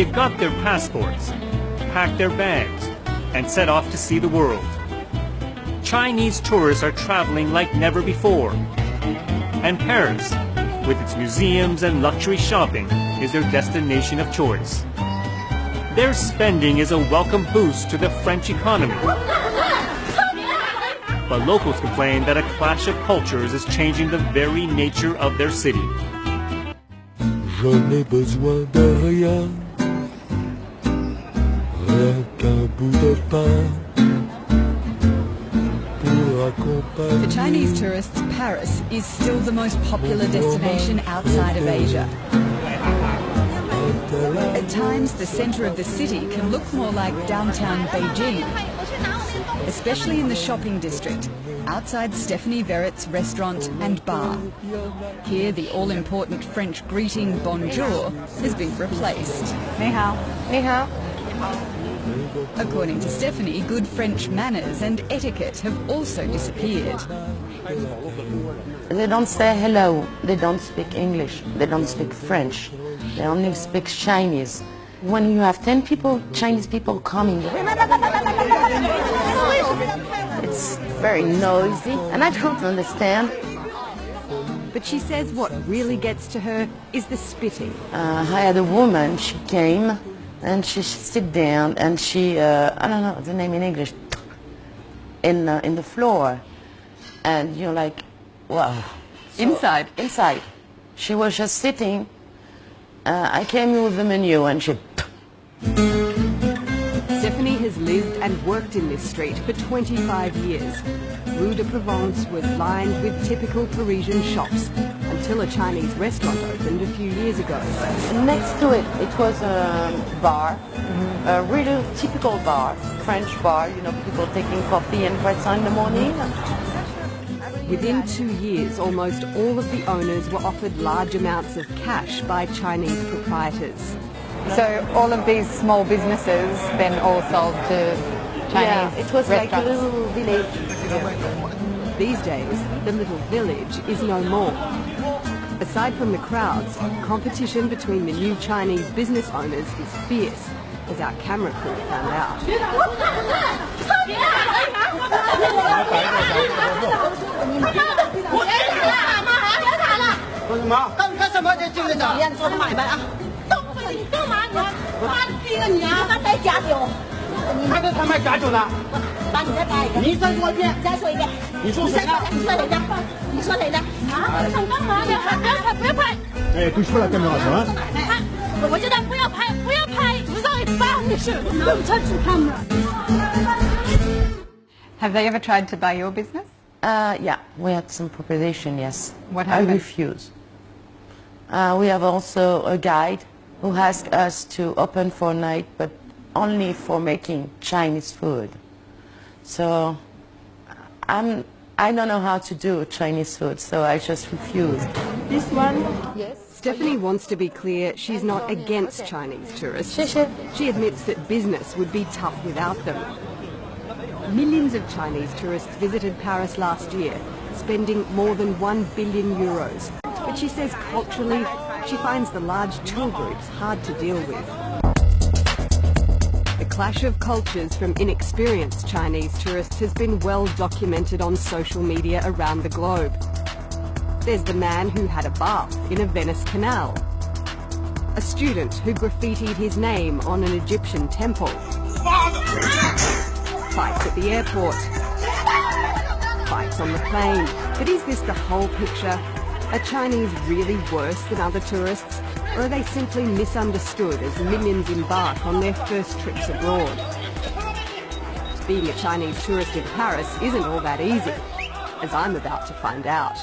They've got their passports, packed their bags, and set off to see the world. Chinese tourists are traveling like never before. And Paris, with its museums and luxury shopping, is their destination of choice. Their spending is a welcome boost to the French economy. But locals complain that a clash of cultures is changing the very nature of their city. Je n'ai besoin de rien, rien qu'un bout de pain. For Chinese tourists, Paris is still the most popular destination outside of Asia. At times, the centre of the city can look more like downtown Beijing, especially in the shopping district, outside Stephanie Verrett's restaurant and bar. Here, the all-important French greeting bonjour has been replaced. Ni hao. Ni hao. According to Stephanie, good French manners and etiquette have also disappeared. They don't say hello, they don't speak English, they don't speak French, they only speak Chinese. When you have 10 people, Chinese people coming, it's very noisy and I don't understand. But she says what really gets to her is the spitting. I had a woman, she came and she sit down and she, I don't know the name in English, in the floor. And you're like, wow. So, inside. She was just sitting. I came in with the menu and she... Stephanie has lived and worked in this street for 25 years. Rue de Provence was lined with typical Parisian shops until a Chinese restaurant opened a few years ago. Next to it, it was a bar, a really typical bar, French bar, you know, people taking coffee and croissant in the morning. Within 2 years, almost all of the owners were offered large amounts of cash by Chinese proprietors. So all of these small businesses then all sold to Chinese it was restaurants. like a little village. These days, the little village is no more. Aside from the crowds, competition between the new Chinese business owners is fierce, as our camera crew found out. Have they ever tried to buy your business? Yeah, we had some proposition, yes. What happened? I refuse. We have also a guide who asked us to open for a night, but only for making Chinese food. So I don't know how to do Chinese food, so I just refused. This one? Yes. Stephanie wants to be clear she's not against Chinese tourists. She admits that business would be tough without them. Millions of Chinese tourists visited Paris last year, spending more than €1 billion. But she says culturally, she finds the large tour groups hard to deal with. The clash of cultures from inexperienced Chinese tourists has been well documented on social media around the globe. There's the man who had a bath in a Venice canal, a student who graffitied his name on an Egyptian temple, fights at the airport, fights on the plane. But is this the whole picture? Are Chinese really worse than other tourists? Or are they simply misunderstood as millions embark on their first trips abroad? Being a Chinese tourist in Paris isn't all that easy, as I'm about to find out.